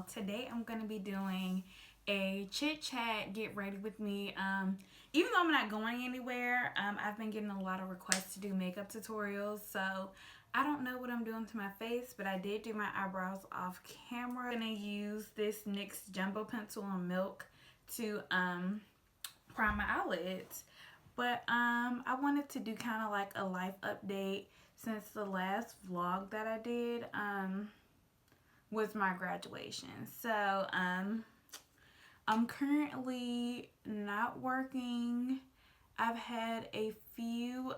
channel. Today I'm going to be doing a chit chat, get ready with me. Even though I'm not going anywhere, I've been getting a lot of requests to do makeup tutorials, so I don't know what I'm doing to my face, but I did do my eyebrows off camera. I'm going to use this NYX Jumbo Pencil in Milk to prime my eyelids. But I wanted to do kind of like a life update since the last vlog that I did was my graduation. So I'm currently not working. I've had a few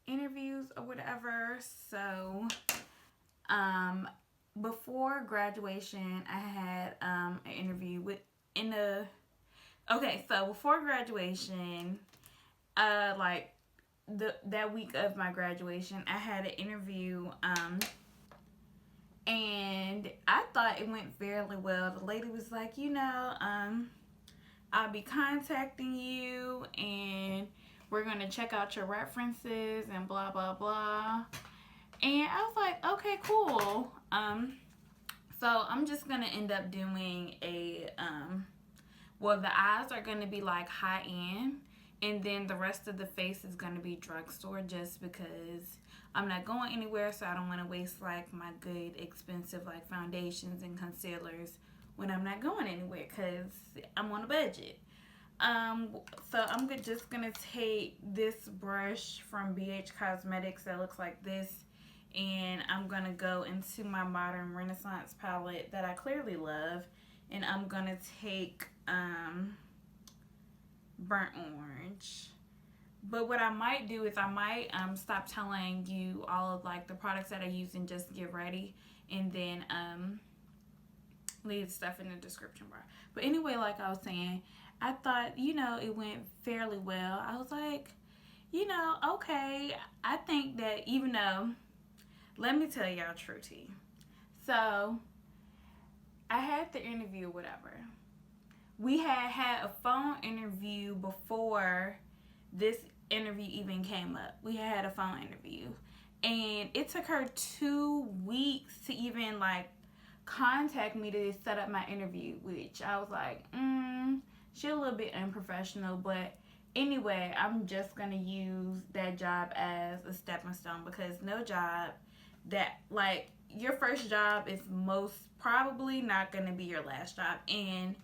interviews or whatever. So before graduation, I had an interview so before graduation, that week of my graduation, I had an interview, and I thought it went fairly well. The lady was like, I'll be contacting you, and we're gonna check out your references and blah blah blah. And I was like, okay, cool. So I'm just gonna end up doing a the eyes are going to be like high end, and then the rest of the face is going to be drugstore, just because I'm not going anywhere, so I don't want to waste like my good expensive like foundations and concealers when I'm not going anywhere, because I'm on a budget. So I'm just going to take this brush from BH Cosmetics that looks like this, and I'm going to go into my Modern Renaissance palette that I clearly love, and I'm going to take burnt orange. But what I might do is I might stop telling you all of like the products that I use and just get ready, and then leave stuff in the description bar. But anyway, like I was saying, I thought, it went fairly well. I was like, okay, I think that even though, let me tell y'all true tea. So I had the interview, whatever. We had a phone interview before this interview even came up. We had a phone interview, and it took her 2 weeks to even like contact me to set up my interview, which I was like, she's a little bit unprofessional. But anyway, I'm just gonna use that job as a stepping stone, because no job that, like, your first job is most probably not gonna be your last job, and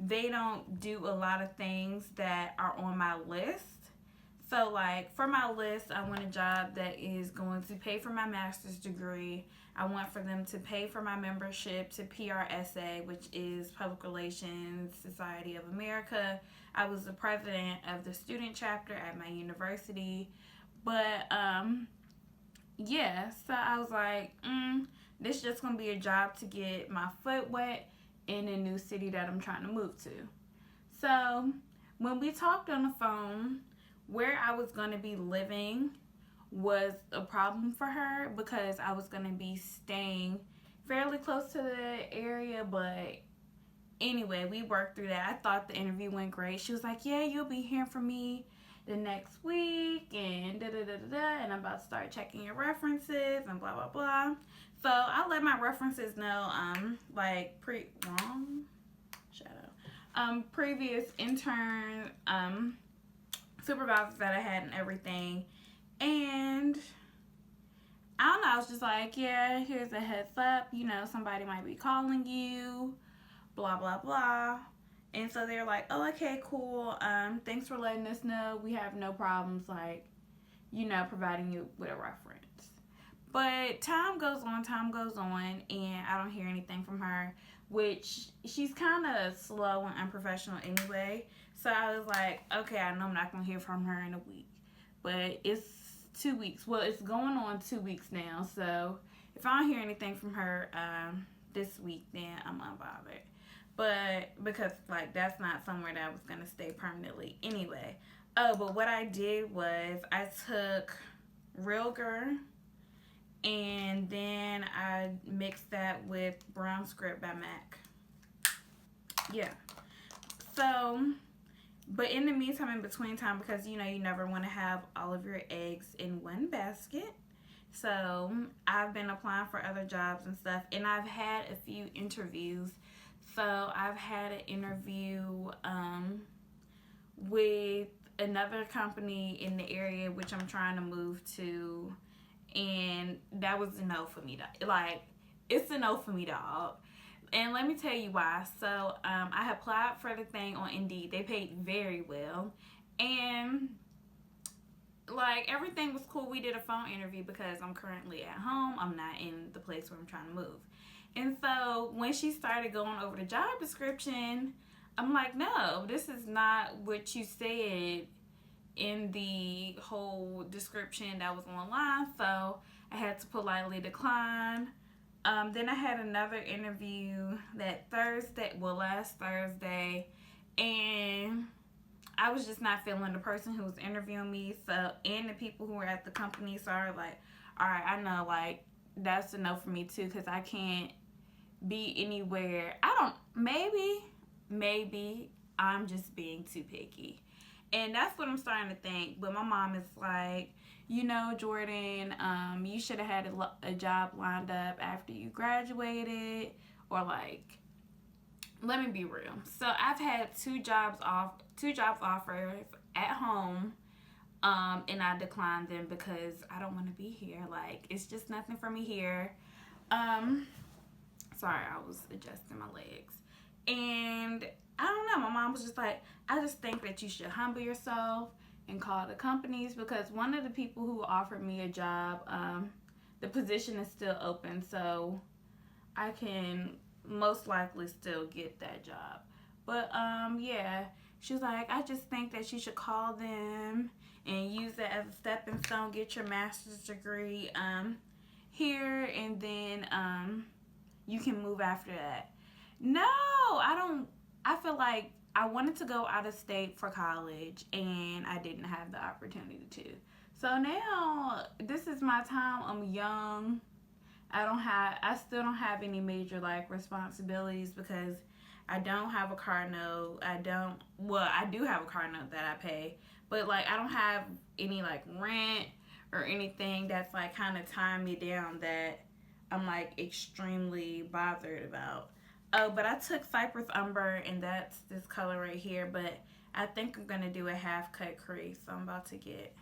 they don't do a lot of things that are on my list. So like for my list, I want a job that is going to pay for my master's degree. I want for them to pay for my membership to PRSA, which is Public Relations Society of America. I was the president of the student chapter at my university. But yeah, so I was like, this is just gonna be a job to get my foot wet in a new city that I'm trying to move to. So when we talked on the phone, where I was going to be living was a problem for her, because I was going to be staying fairly close to the area. But anyway, we worked through that. I thought the interview went great. She was like, yeah, you'll be hearing from me the next week, and and I'm about to start checking your references and blah blah blah. So I let my references know, previous intern supervisors that I had and everything. And I don't know, I was just like, yeah, here's a heads up, somebody might be calling you, blah blah blah. And so they're like, oh, okay, cool, thanks for letting us know. We have no problems, like, providing you with a reference. But time goes on, and I don't hear anything from her, which she's kind of slow and unprofessional anyway. So I was like, okay, I know I'm not going to hear from her in a week. But it's 2 weeks. Well, it's going on 2 weeks now. So if I don't hear anything from her this week, then I'm unbothered. But because, like, that's not somewhere that I was going to stay permanently anyway. Oh, but what I did was I took Real Girl, and then I mixed that with Brown Script by MAC. Yeah. So, but in the meantime, in between time, because, you never want to have all of your eggs in one basket. So I've been applying for other jobs and stuff, and I've had a few interviews. So I've had an interview with another company in the area which I'm trying to move to, and that was a no for me. Like, it's a no for me, dog. And let me tell you why. So I applied for the thing on Indeed. They paid very well, and like everything was cool. We did a phone interview because I'm currently at home. I'm not in the place where I'm trying to move. And so when she started going over the job description, I'm like, no, this is not what you said in the whole description that was online. So I had to politely decline. Then I had another interview last Thursday, and I was just not feeling the person who was interviewing me. So, and the people who were at the company. So I was like, all right, I know, like, that's a no for me too, because I can't be anywhere. Maybe I'm just being too picky. And that's what I'm starting to think. But my mom is like, you know, Jordan, you should have had a job lined up after you graduated, or like, let me be real. So I've had two jobs offers at home, and I declined them because I don't want to be here. Like, it's just nothing for me here. Sorry, I was adjusting my legs. And I don't know, my mom was just like, I just think that you should humble yourself and call the companies, because one of the people who offered me a job, the position is still open, so I can most likely still get that job. But yeah, she was like, I just think that you should call them and use that as a stepping stone, get your master's degree here, and then you can move after that. No, I feel like I wanted to go out of state for college, and I didn't have the opportunity to. So now this is my time. I'm young. I still don't have any major like responsibilities because I don't have a car note. I do have a car note that I pay, but like I don't have any like rent or anything that's like kind of tying me down that I'm like extremely bothered about. Oh, but I took Cyprus Umber, and that's this color right here, but I think I'm going to do a half cut crease. So I'm about to get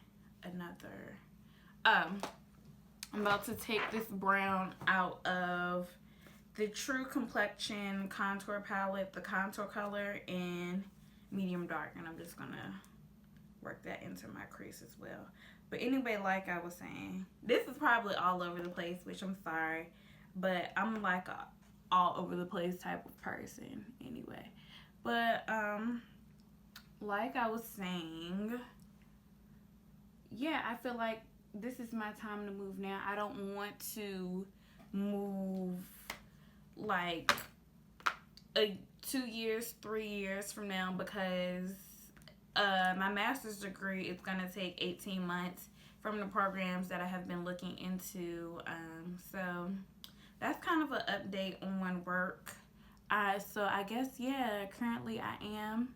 another, I'm about to take this brown out of the True Complexion contour palette, the contour color in medium dark, and I'm just going to work that into my crease as well. But anyway, like I was saying, this is probably all over the place, which I'm sorry, but I'm like a all over the place type of person anyway. But like I was saying, yeah, I feel like this is my time to move now. I don't want to move like 2 years, 3 years from now, because my master's degree is going to take 18 months from the programs that I have been looking into. So that's kind of an update on work. So I guess, yeah, currently I am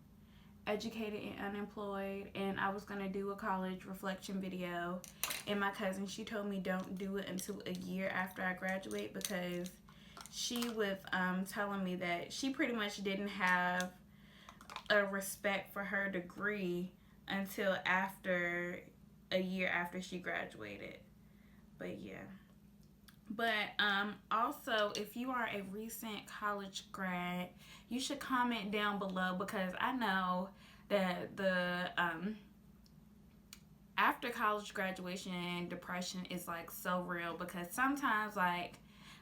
educated and unemployed, and I was going to do a college reflection video, and my cousin, she told me don't do it until a year after I graduate, because she was telling me that she pretty much didn't have a respect for her degree until after a year after she graduated. But yeah. But also, if you are a recent college grad, you should comment down below, because I know that the after college graduation depression is like so real, because sometimes like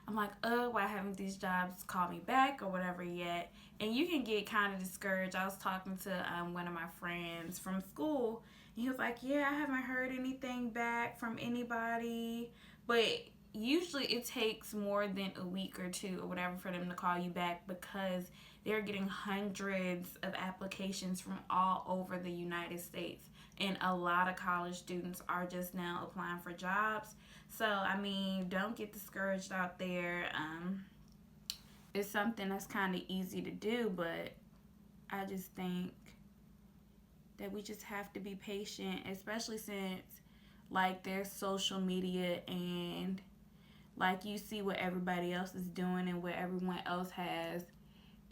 I'm like, oh, why haven't these jobs called me back or whatever yet? And you can get kind of discouraged. I was talking to one of my friends from school, and he was like, yeah, I haven't heard anything back from anybody, but usually it takes more than a week or two or whatever for them to call you back, because they're getting hundreds of applications from all over the United States, and a lot of college students are just now applying for jobs. So I mean, don't get discouraged out there. It's something that's kind of easy to do, but I just think that we just have to be patient, especially since like their social media and like you see what everybody else is doing and what everyone else has,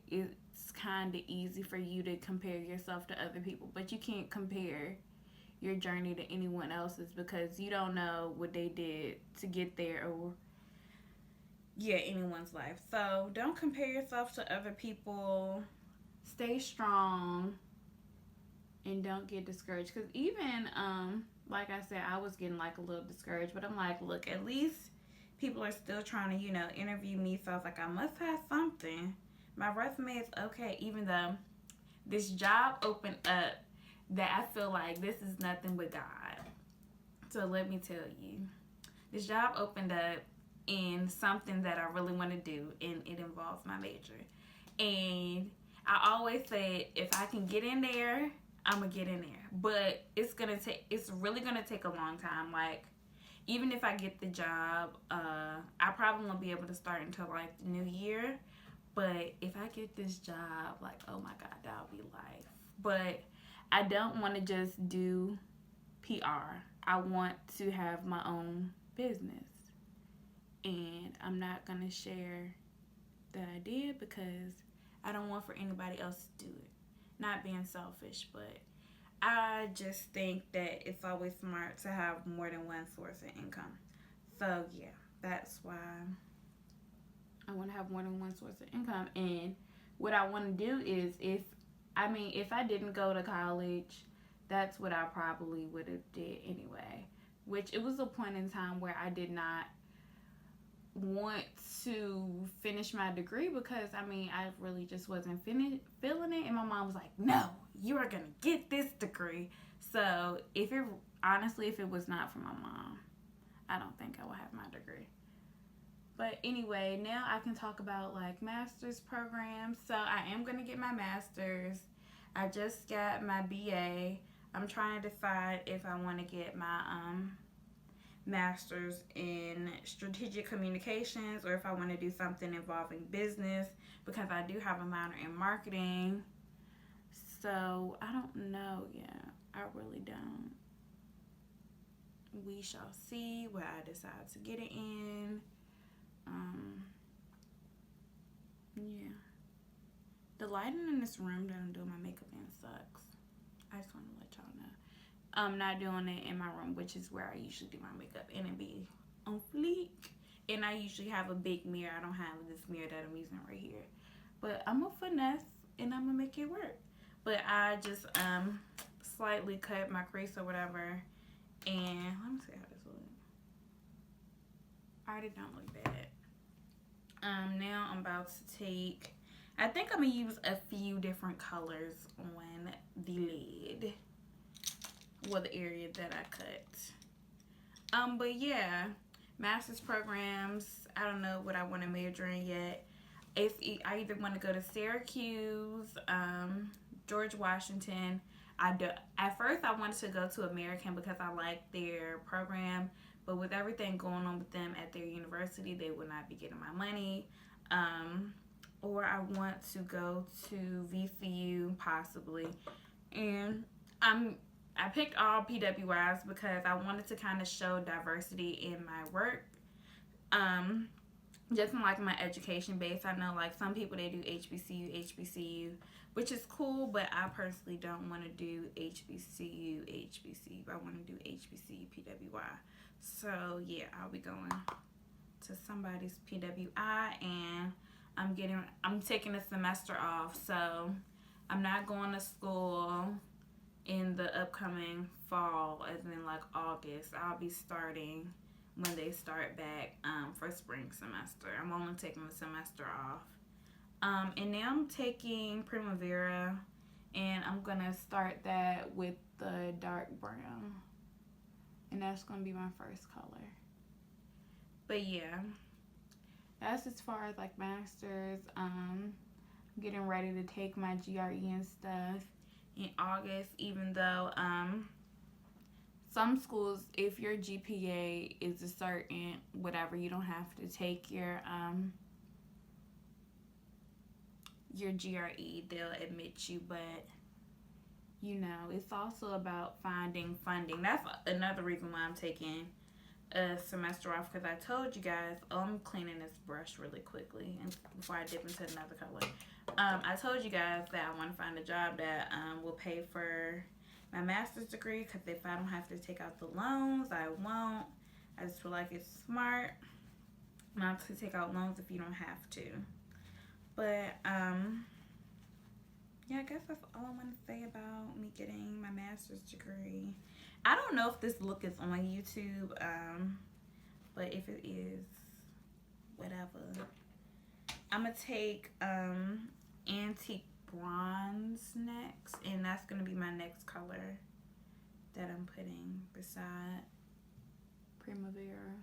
it's kind of easy for you to compare yourself to other people, but you can't compare your journey to anyone else's because you don't know what they did to get there or anyone's life. So don't compare yourself to other people. Stay strong and don't get discouraged, because even like I said, I was getting like a little discouraged, but I'm like, look, at least people are still trying to interview me, so I was like, I must have something. My resume is okay, even though this job opened up that I feel like this is nothing but God. So let me tell you, this job opened up in something that I really want to do, and it involves my major. And I always said, if I can get in there, I'm gonna get in there. But it's really gonna take a long time. Like, even if I get the job, I probably won't be able to start until like the new year. But if I get this job, like, oh my God, that'll be life. But I don't want to just do PR. I want to have my own business. And I'm not going to share that I did because I don't want for anybody else to do it. Not being selfish, but I just think that it's always smart to have more than one source of income. So yeah, that's why I want to have more than one source of income. And what I want to do is, if I didn't go to college, that's what I probably would have did anyway. Which, it was a point in time where I did not want to finish my degree because I really just wasn't feeling it, and my mom was like, no, you are gonna get this degree. So if it was not for my mom, I don't think I would have my degree. But anyway, now I can talk about like master's programs. So I am gonna get my master's. I just got my BA. I'm trying to decide if I want to get my master's in strategic communications or if I want to do something involving business, because I do have a minor in marketing. So I don't know yet. I really don't. We shall see where I decide to get it in. Yeah. The lighting in this room that I'm doing my makeup in sucks. I just want to let y'all know. I'm not doing it in my room, which is where I usually do my makeup, and it be on fleek. And I usually have a big mirror. I don't have this mirror that I'm using right here. But I'm a finesse, and I'm going to make it work. But I just slightly cut my crease or whatever. And let me see how this looks. Already don't look bad. Now I'm about to take, I think I'm going to use a few different colors on the lid. Well, the area that I cut. But yeah, master's programs, I don't know what I want to major in yet. I either want to go to Syracuse, George Washington. At first I wanted to go to American because I like their program, but with everything going on with them at their university, they would not be getting my money. Or I want to go to VCU possibly, and I picked all PWIs because I wanted to kind of show diversity in my work. Just in like my education base. I know like some people, they do HBCU, which is cool, but I personally don't want to do HBCU. I want to do HBCU PWI. So yeah, I'll be going to somebody's PWI, and I'm taking a semester off, so I'm not going to school in the upcoming fall, as in like August. I'll be starting when they start back for spring semester. I'm only taking the semester off. And now I'm taking Primavera, and I'm gonna start that with the dark brown, and that's gonna be my first color. But yeah, that's as far as like masters. I'm getting ready to take my GRE stuff in August, even though some schools, if your GPA is a certain whatever, you don't have to take your GRE. They'll admit you, but you know, it's also about finding funding. That's another reason why I'm taking a semester off, because I told you guys, I'm cleaning this brush really quickly and before I dip into another color. I told you guys that I want to find a job that will pay for my master's degree, because if I don't have to take out the loans, I won't. I just feel like it's smart not to take out loans if you don't have to. But yeah, I guess that's all I want to say about me getting my master's degree. I don't know if this look is on YouTube, but if it is, whatever. I'm gonna take Antique Bronze next, and that's gonna be my next color that I'm putting beside Primavera.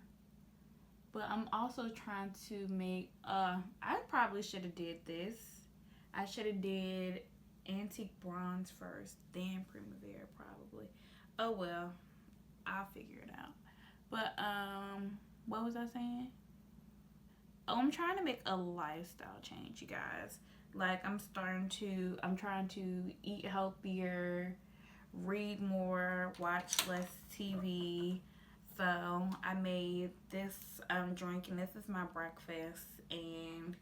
But I'm also trying to make, I probably should have did this. I should have did Antique Bronze first, then Primavera probably. Oh well, I'll figure it out. But what was I saying? Oh, I'm trying to make a lifestyle change, you guys. Like, I'm trying to eat healthier, read more, watch less TV. So I made this drink, and this is my breakfast, and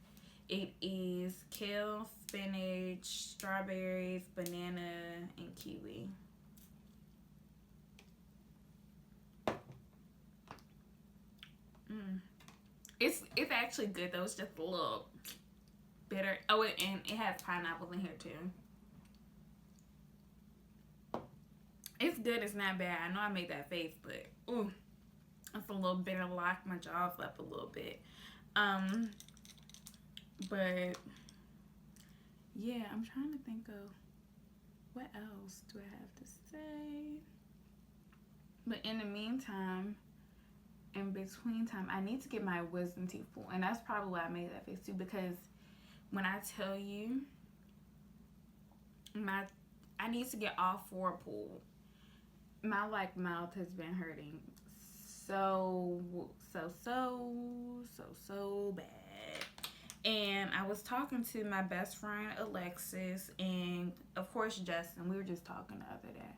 it is kale, spinach, strawberries, banana, and kiwi. It's actually good though. It's just a little bitter. Oh, and it has pineapples in here too. It's good. It's not bad. I know I made that face, but ooh, it's a little bitter. Locked my jaws up a little bit. But yeah, I'm trying to think of what else do I have to say. But in the meantime, in between time, I need to get my wisdom teeth pulled, and that's probably why I made that face too, because when I tell you I need to get all four pulled. My mouth has been hurting so bad. And I was talking to my best friend Alexis, and of course Justin. We were just talking the other day.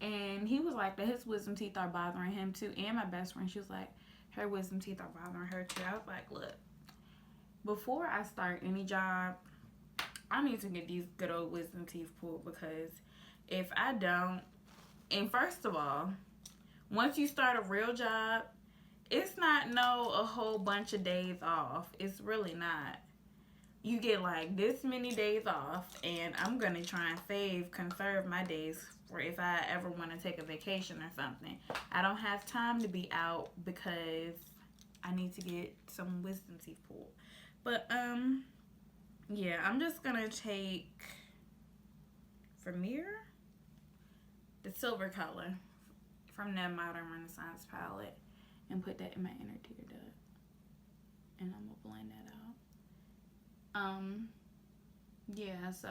And he was like that his wisdom teeth are bothering him too. And my best friend, she was like, her wisdom teeth are bothering her too. I was like, look, before I start any job, I need to get these good old wisdom teeth pulled, because if I don't, and first of all, once you start a real job, it's not a whole bunch of days off. It's really not. You get like this many days off, and I'm going to try and conserve my days for if I ever want to take a vacation or something. I don't have time to be out because I need to get some wisdom teeth pulled. But, yeah, I'm just going to take Vemeer, the silver color from that Modern Renaissance palette, and put that in my inner tear duct. And I'm going to blend that out. Yeah, so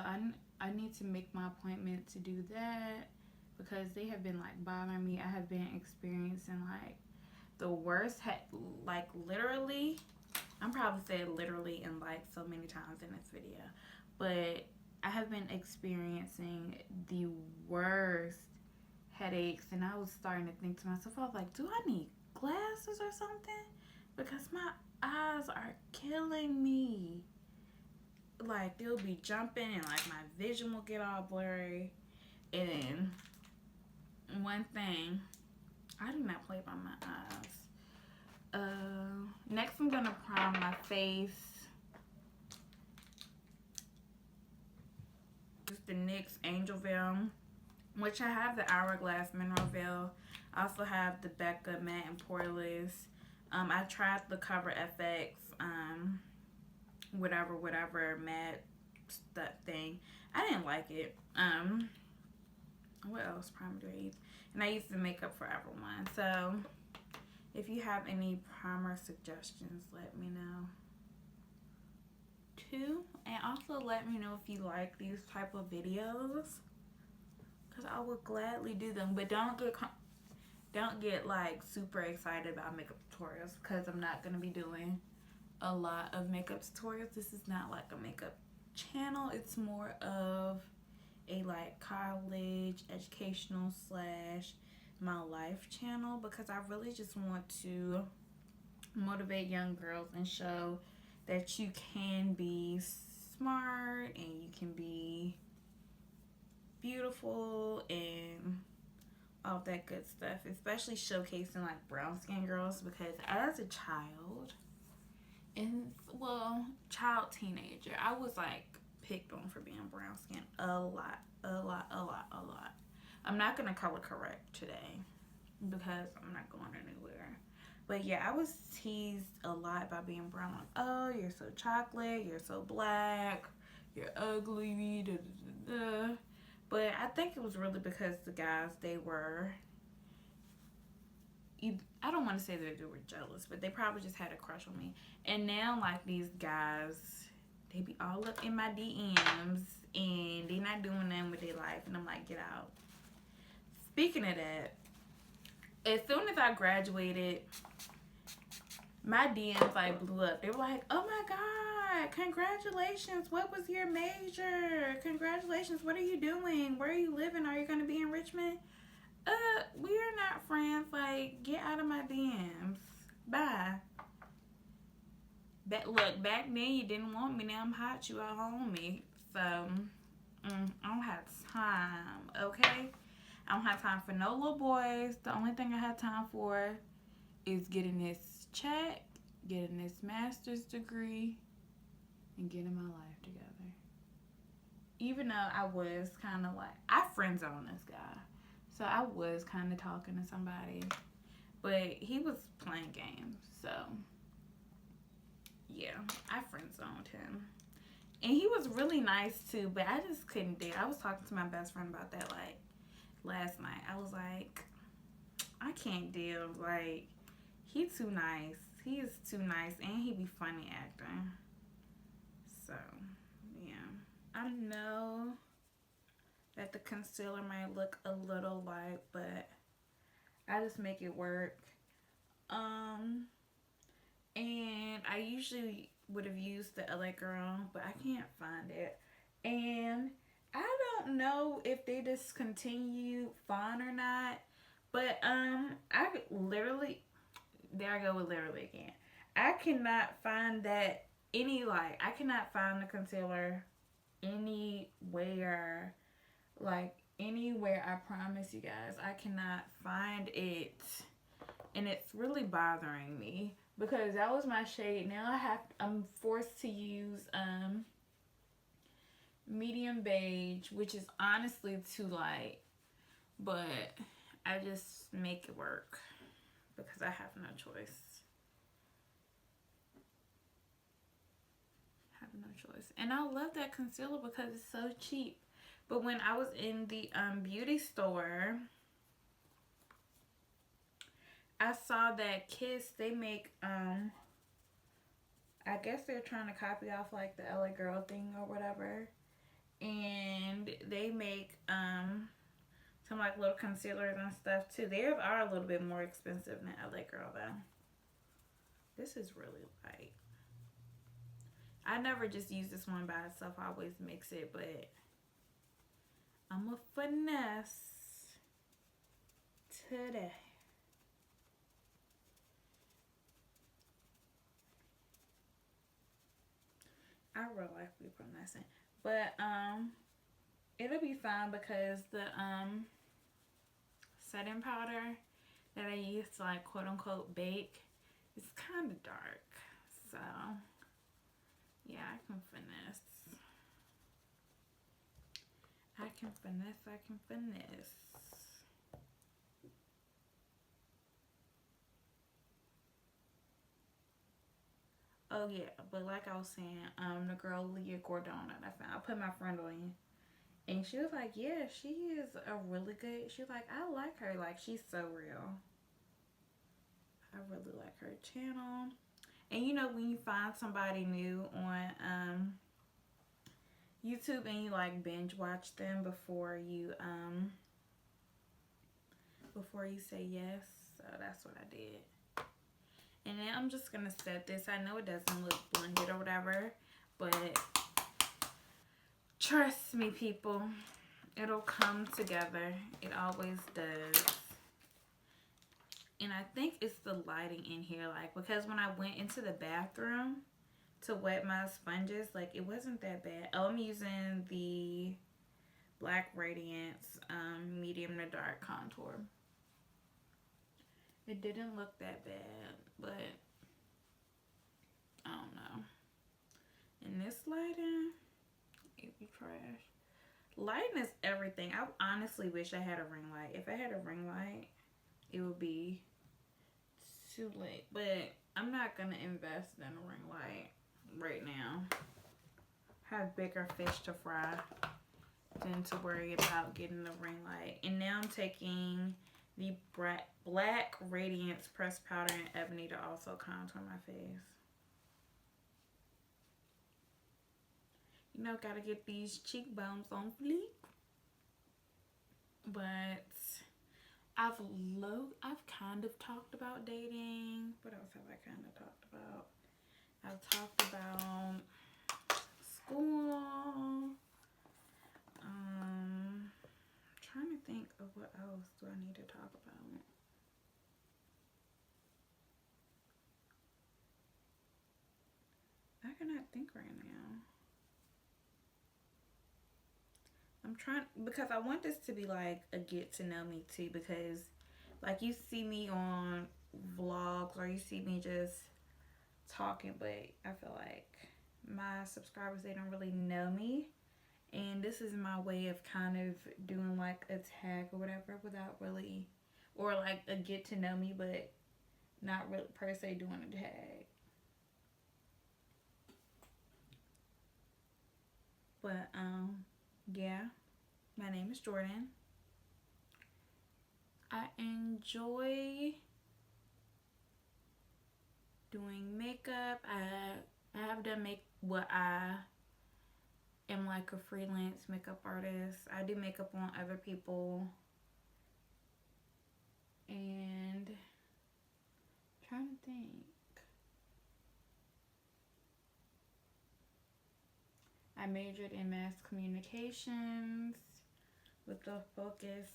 I need to make my appointment to do that, because they have been bothering me. I have been experiencing the worst, literally, I'm probably saying literally in so many times in this video, but I have been experiencing the worst headaches, and I was starting to think to myself, I was like, do I need glasses or something? Because my eyes are killing me. They'll be jumping, and my vision will get all blurry. And one thing, I do not play by my eyes. Next I'm gonna prime my face. It's the NYX Angel Veil, which I have the Hourglass Mineral Veil. I also have the Becca Matte and Poreless. I tried the Cover FX, whatever matte that thing. I didn't like it. What else primer do I use? And I use the Makeup Forever one. So if you have any primer suggestions, let me know too. And also let me know if you like these type of videos, because I would gladly do them. But don't get super excited about makeup tutorials, because I'm not going to be doing a lot of makeup tutorials. This is not a makeup channel. It's more of a like college educational slash my life channel, because I really just want to motivate young girls and show that you can be smart and you can be beautiful and all that good stuff, especially showcasing like brown skin girls, because as a child and well, child teenager, I was like picked on for being brown skin a lot. I'm not gonna color correct today because I'm not going anywhere. But yeah, I was teased a lot about being brown. Like, oh, you're so chocolate, you're so black, you're ugly, da, da, da, da. But I think it was really because the guys, they were, I don't want to say that they were jealous, but they probably just had a crush on me. And now, like, these guys, they be all up in my DMs, and they not doing nothing with their life. And I'm like, get out. Speaking of that, as soon as I graduated, my DMs like blew up. They were like, oh my God, congratulations. What was your major? Congratulations. What are you doing? Where are you living? Are you going to be in Richmond? We are not friends. Like, get out of my DMs. Bye. Look, back then you didn't want me. Now I'm hot. You all on me. So, I don't have time, okay? I don't have time for no little boys. The only thing I have time for is getting this check, getting this master's degree, and getting my life together. Even though I was kind of like, I friend zoned this guy. So I was kind of talking to somebody. But he was playing games. So, yeah, I friend zoned him. And he was really nice too, but I just couldn't date. I was talking to my best friend about that like last night. I was like, I can't deal. Like, he too nice. He is too nice, and he be funny acting. So, yeah. I know that the concealer might look a little light, but I just make it work. And I usually would have used the LA Girl, but I can't find it. And I don't know if they discontinued Fawn or not, but I literally, there I go with literally again. I cannot find that I cannot find the concealer anywhere. Like, anywhere, I promise you guys. I cannot find it. And it's really bothering me because that was my shade. Now I'm forced to use medium beige, which is honestly too light. But I just make it work because I have no choice. And I love that concealer because it's so cheap. But when I was in the beauty store, I saw that Kiss, they make, I guess they're trying to copy off like the LA Girl thing or whatever. And they make some like little concealers and stuff too. Theirs are a little bit more expensive than LA Girl though. This is really light. I never just use this one by itself. I always mix it, but I'm a finesse today. I really like we finessing, but it'll be fine because the setting powder that I use to like quote unquote bake is kind of dark, so yeah, I can finesse. I can finesse. Oh yeah, but like I was saying, the girl Leah Gordona that I found, I put my friend on, and she was like, yeah, she is a really good, she was like, I like her, like, she's so real. I really like her channel. And you know, when you find somebody new on YouTube and you like binge watch them before you say yes, so that's what I did. And then I'm just gonna set this. I know it doesn't look blended or whatever, but trust me, people, it'll come together. It always does. And I think it's the lighting in here, like, because when I went into the bathroom to wet my sponges, like, it wasn't that bad. Oh, I'm using the Black Radiance medium to dark contour. It didn't look that bad, but I don't know. And this lighting, it'd be trash. Lighting is everything. I honestly wish I had a ring light. If I had a ring light, it would be too late. But I'm not going to invest in a ring light right now. Have bigger fish to fry than to worry about getting the ring light. And now I'm taking the Black Radiance pressed powder in Ebony to also contour my face. You know, gotta get these cheekbones on fleek. But I've kind of talked about dating. What else have I kind of talked about? I've talked about school. Trying to think of what else do I need to talk about. I cannot think right now. I'm trying, because I want this to be like a get to know me too, because like you see me on vlogs or you see me just talking, but I feel like my subscribers, they don't really know me. And this is my way of kind of doing like a tag or whatever without really, or like a get to know me, but not really per se doing a tag. But yeah, my name is Jordan. I enjoy doing makeup. I have done I am like a freelance makeup artist. I do makeup on other people. And I'm trying to think. I majored in mass communications with a focus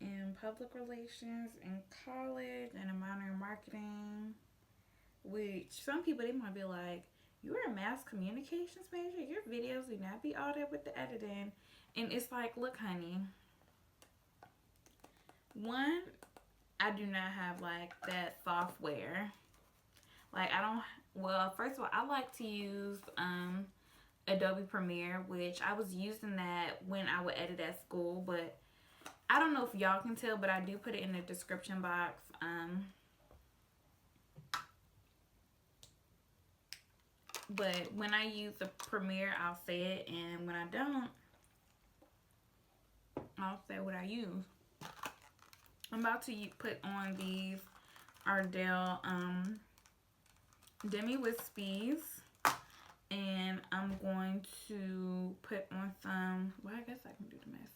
in public relations in college and a minor in marketing. Which some people, they might be like, you're a mass communications major? Your videos do not be all that with the editing. And it's like, look, honey. One, I do not have like that software. Like I don't, well, first of all, I like to use Adobe Premiere, which I was using that when I would edit at school, but I don't know if y'all can tell, but I do put it in the description box. But when I use the Premiere, I'll say it, and when I don't, I'll say what I use. I'm about to put on these Ardell Demi Wispies, and I'm going to put on some, well, I guess I can do the mess.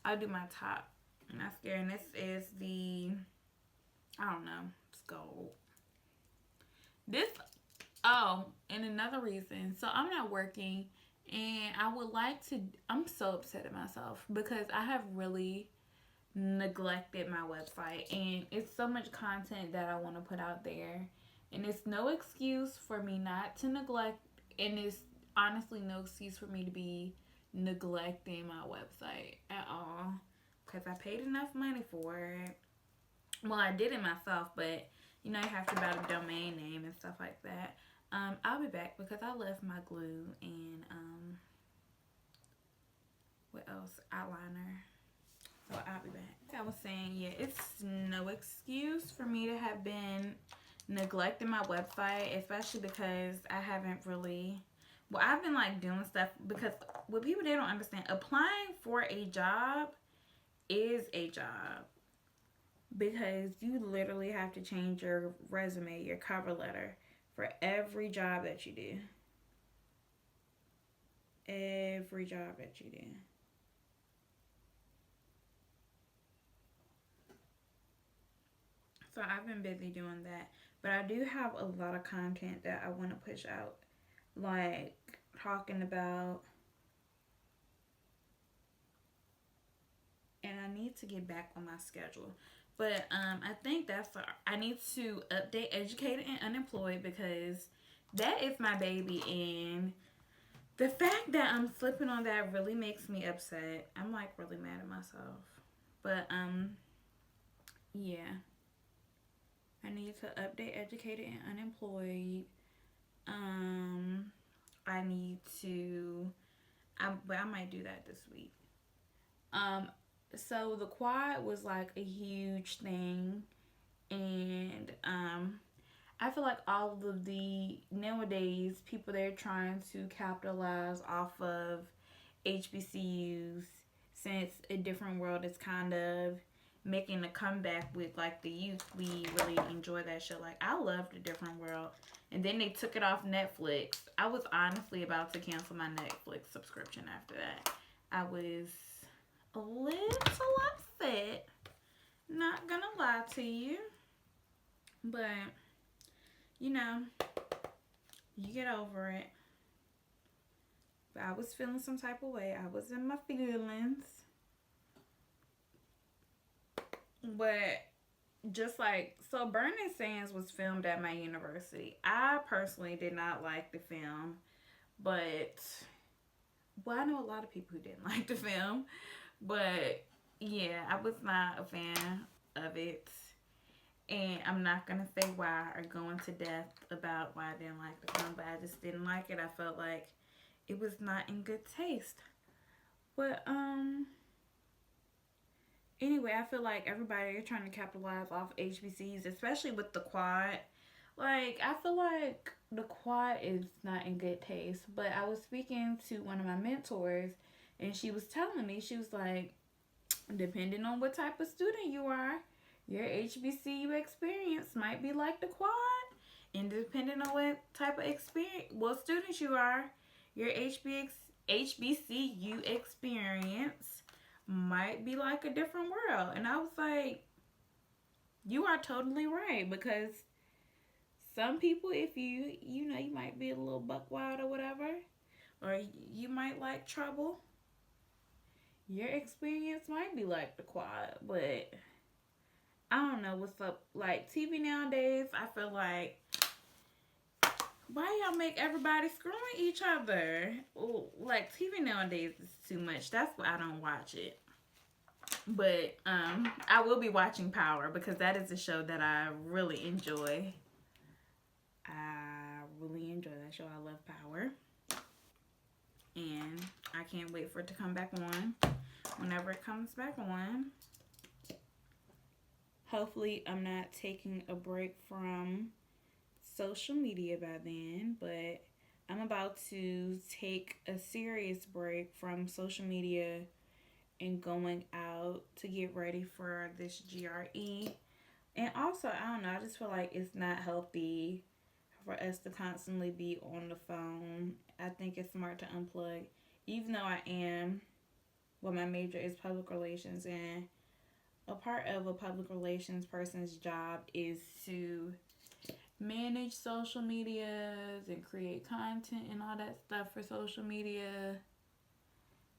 I'll do my top mascara, and this is the, I don't know, it's gold. This, oh, and another reason, so I'm not working, and I would like to, I'm so upset at myself because I have really neglected my website, and it's so much content that I want to put out there, and it's no excuse for me not to neglect, and it's honestly no excuse for me to be neglecting my website at all, because I paid enough money for it. Well, I did it myself, but you know, you have to buy the domain name and stuff like that. I'll be back because I left my glue and what else, eyeliner. So I'll be back. Like I was saying, yeah, it's no excuse for me to have been neglecting my website, especially because I haven't really, well, I've been like doing stuff, because what people, they don't understand, applying for a job is a job, because you literally have to change your resume, your cover letter for every job that you do. Every job that you do. So I've been busy doing that. But I do have a lot of content that I want to push out. Like talking about and I need to get back on my schedule. But I think I need to update Educated and Unemployed because that is my baby, and the fact that I'm flipping on that really makes me upset. I'm like really mad at myself. But yeah. I need to update Educated and Unemployed. I need to but I might do that this week. So the quad was like a huge thing, and I feel like all of the nowadays people, they're trying to capitalize off of HBCUs since A Different World is kind of making a comeback with like the youth. We really enjoy that show. Like I loved A Different World, and then they took it off Netflix. I was honestly about to cancel my Netflix subscription after that. I was a little upset, not gonna lie to you, but you know, you get over it. But I was feeling some type of way. I was in my feelings. But just like, so Burning Sands was filmed at my university. I personally did not like the film, but well, I know a lot of people who didn't like the film, but yeah, I was not a fan of it. And I'm not gonna say why or go into depth about why I didn't like the film, but I just didn't like it. I felt like it was not in good taste. But anyway, I feel like everybody is trying to capitalize off HBCUs, especially with the quad. Like, I feel like the quad is not in good taste. But I was speaking to one of my mentors, and she was telling me, she was like, depending on what type of student you are, your HBCU experience might be like the quad. And depending on what type of students you are, your HBCU experience might be like A Different World. And I was like, you are totally right, because some people, if you might be a little buck wild or whatever, or you might like trouble, your experience might be like the quad. But I don't know what's up. Like, TV nowadays, I feel like, why y'all make everybody screwing each other? Ooh, like, TV nowadays is too much. That's why I don't watch it. But I will be watching Power, because that is a show that I really enjoy. I really enjoy that show. I love Power. And I can't wait for it to come back on whenever it comes back on. Hopefully I'm not taking a break from social media by then, but I'm about to take a serious break from social media and going out to get ready for this GRE. And also, I don't know, I just feel like it's not healthy for us to constantly be on the phone. I think it's smart to unplug. Even though my major is public relations, and a part of a public relations person's job is to manage social medias and create content and all that stuff for social media.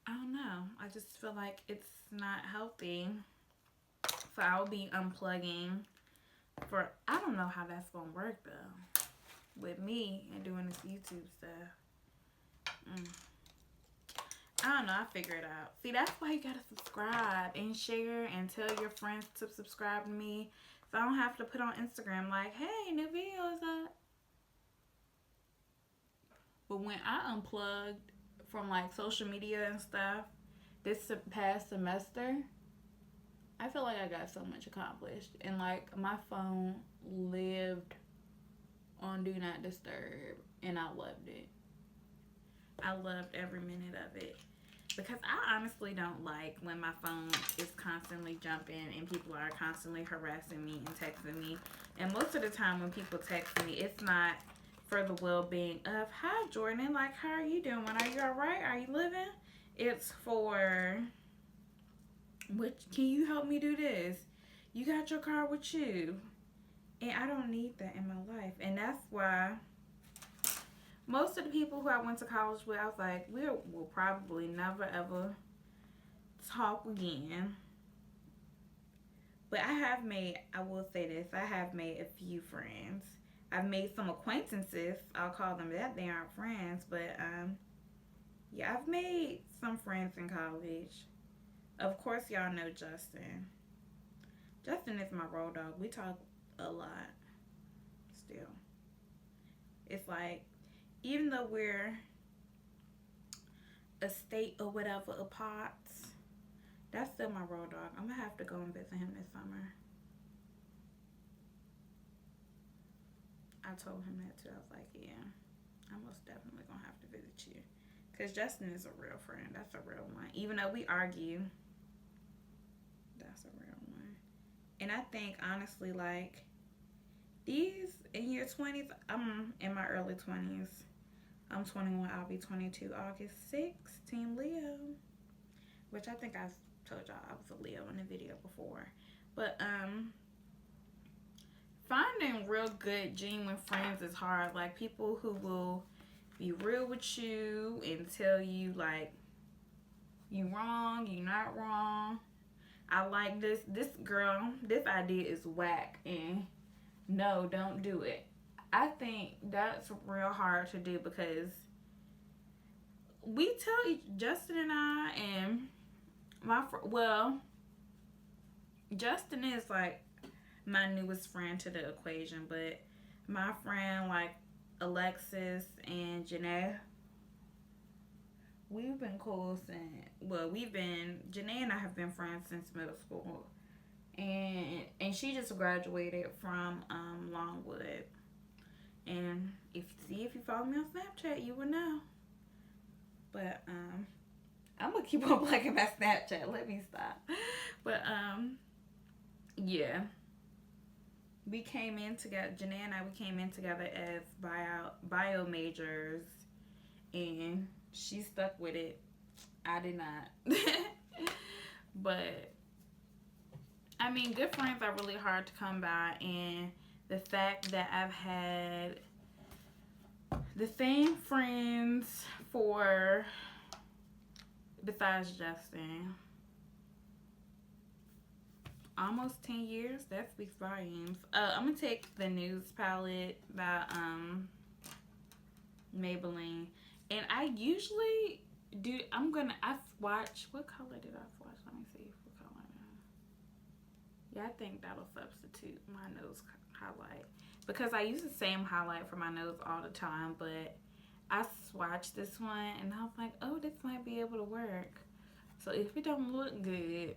I don't know. I just feel like it's not healthy. So I'll be unplugging for, I don't know how that's going to work though, with me and doing this YouTube stuff. I don't know. I'll figure it out. See, that's why you gotta subscribe and share and tell your friends to subscribe to me, so I don't have to put on Instagram like, hey, new video is up. But when I unplugged from like social media and stuff this past semester, I feel like I got so much accomplished. And like, my phone lived on Do Not Disturb, and I loved it. I loved every minute of it. Because I honestly don't like when my phone is constantly jumping and people are constantly harassing me and texting me. And most of the time when people text me, it's not for the well-being of, hi, Jordan, like, how are you doing? Are you all right? Are you living? It's for, can you help me do this? You got your car with you. And I don't need that in my life. And that's why most of the people who I went to college with, I was like, we'll probably never ever talk again. But I will say this, I have made a few friends. I've made some acquaintances. I'll call them that. They aren't friends, but yeah, I've made some friends in college. Of course, y'all know Justin. Justin is my road dog. We talk a lot still. It's like, even though we're a state or whatever apart, that's still my road dog. I'm gonna have to go and visit him this summer. I told him that too. I was like, yeah, I'm most definitely gonna have to visit you. Because Justin is a real friend. That's a real one. Even though we argue, that's a real one. And I think, honestly, like, these in your 20s, I'm in my early 20s. I'm 21. I'll be 22 August 6th. Team Leo. Which I think I've told y'all I was a Leo in a video before. But, finding real good, genuine friends is hard. Like, people who will be real with you and tell you, like, you wrong, you not wrong. I like this girl, this idea is whack, and no, don't do it. I think that's real hard to do because we tell Justin and I and Justin is like my newest friend to the equation, but my friend like Alexis and Janae, we've been cool Janae and I have been friends since middle school, and she just graduated from Longwood, and if you follow me on Snapchat, you will know. But I'm gonna keep on plugging my Snapchat. Let me stop. But yeah. We came in together, Janae and we came in together as bio majors, and she stuck with it. I did not. But, I mean, good friends are really hard to come by, and the fact that I've had the same friends besides Justin, almost 10 years, that speaks volumes. I'm gonna take the Nudes palette by Maybelline, and I usually do. I've watched, what color did I watch? Let me see what color. Yeah, I think that'll substitute my nose highlight, because I use the same highlight for my nose all the time, but I swatched this one and I was like, oh, this might be able to work. So if it don't look good,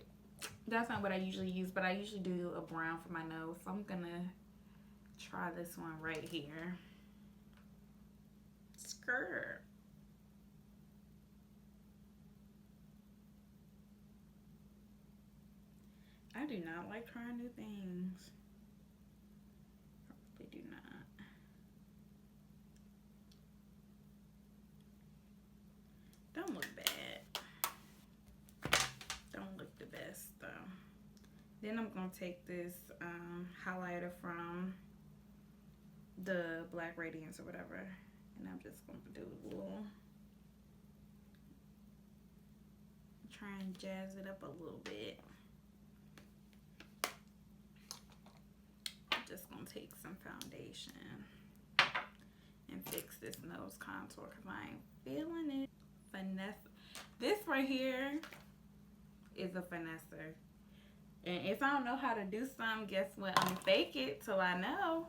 that's not what I usually use, but I usually do a brown for my nose. So I'm gonna try this one right here. Skirt. I do not like trying new things. I really do not. Don't look bad. Don't look the best though. Then I'm gonna take this highlighter from the Black Radiance or whatever, and I'm just gonna do a little, try and jazz it up a little bit. I'm just gonna take some foundation and fix this nose contour because I ain't feeling it. Finesse. This right here is a finesser. And if I don't know how to do something, guess what? I'm gonna fake it till I know.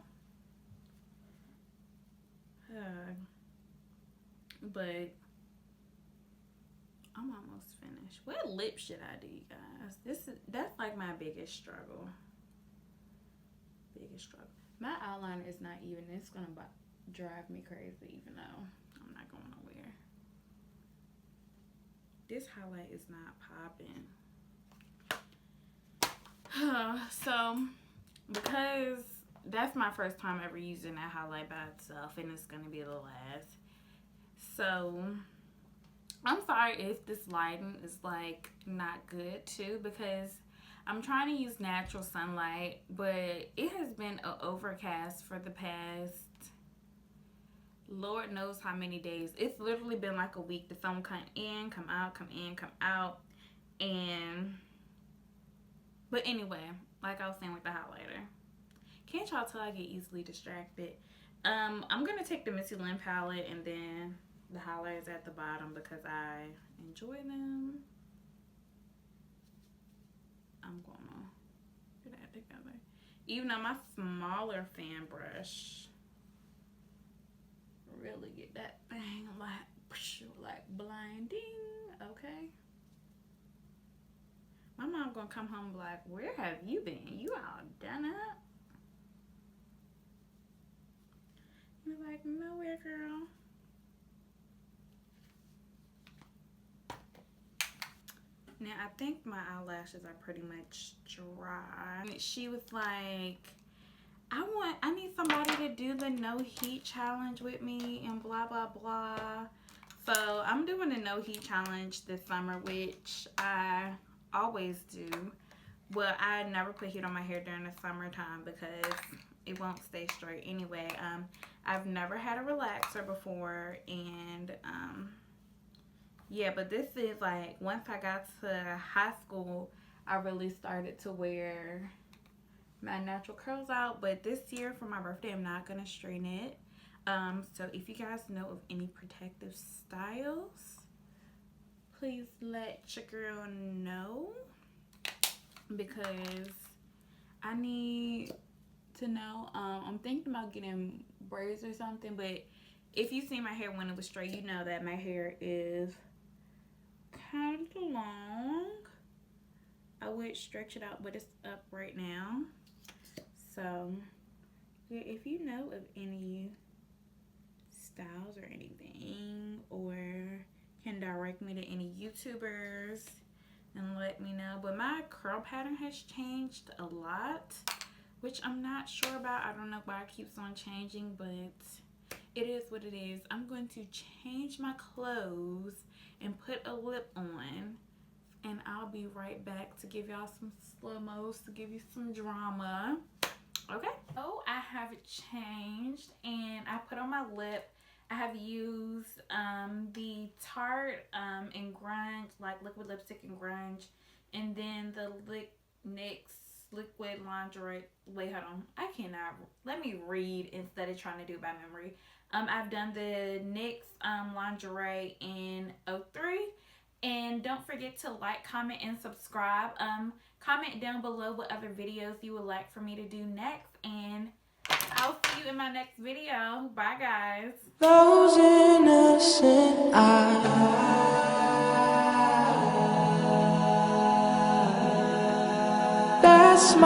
But I'm almost finished. What lip should I do, you guys? That's like my biggest struggle. My eyeliner is not even. It's gonna drive me crazy, even though I'm not going nowhere. This highlight is not popping. So, because that's my first time ever using that highlight by itself, and it's gonna be the last. So, I'm sorry if this lighting is like not good too, because I'm trying to use natural sunlight, but it has been overcast for the past, Lord knows how many days. It's literally been like a week. The sun come in, come out, come in, come out. But anyway, like I was saying with the highlighter. Can't y'all tell I get easily distracted? I'm gonna take the Missy Lynn palette and then the highlighters at the bottom because I enjoy them. I'm gonna do that together. Even on my smaller fan brush, really get that thing like blinding. Okay. My mom gonna come home and be like, where have you been? You all done up? You're like, nowhere, girl. Now, I think my eyelashes are pretty much dry. She was like, I need somebody to do the no heat challenge with me and blah, blah, blah. So, I'm doing the no heat challenge this summer, which I always do. Well, I never put heat on my hair during the summertime because it won't stay straight anyway. I've never had a relaxer before, and yeah, but this is like, once I got to high school, I really started to wear my natural curls out. But this year for my birthday, I'm not gonna straighten it. So if you guys know of any protective styles, please let your girl know, because I need to know. I'm thinking about getting braids or something, but if you see my hair when it was straight, you know that my hair is kind of long. I would stretch it out, but it's up right now. So yeah, if you know of any styles or anything, or can direct me to any YouTubers and let me know. But my curl pattern has changed a lot, which I'm not sure about. I don't know why it keeps on changing, but it is what it is. I'm going to change my clothes and put a lip on, and I'll be right back to give y'all some slow-mos, to give you some drama. Okay, so I have changed and I put on my lip. I have used the Tarte in Grunge, like liquid lipstick in Grunge, and then the NYX liquid lingerie. Wait, hold on. I cannot. Let me read instead of trying to do it by memory. I've done the NYX lingerie in 03. And don't forget to like, comment, and subscribe. Comment down below what other videos you would like for me to do next. And I'll see you in my next video. Bye, guys. Those innocent eyes. That's my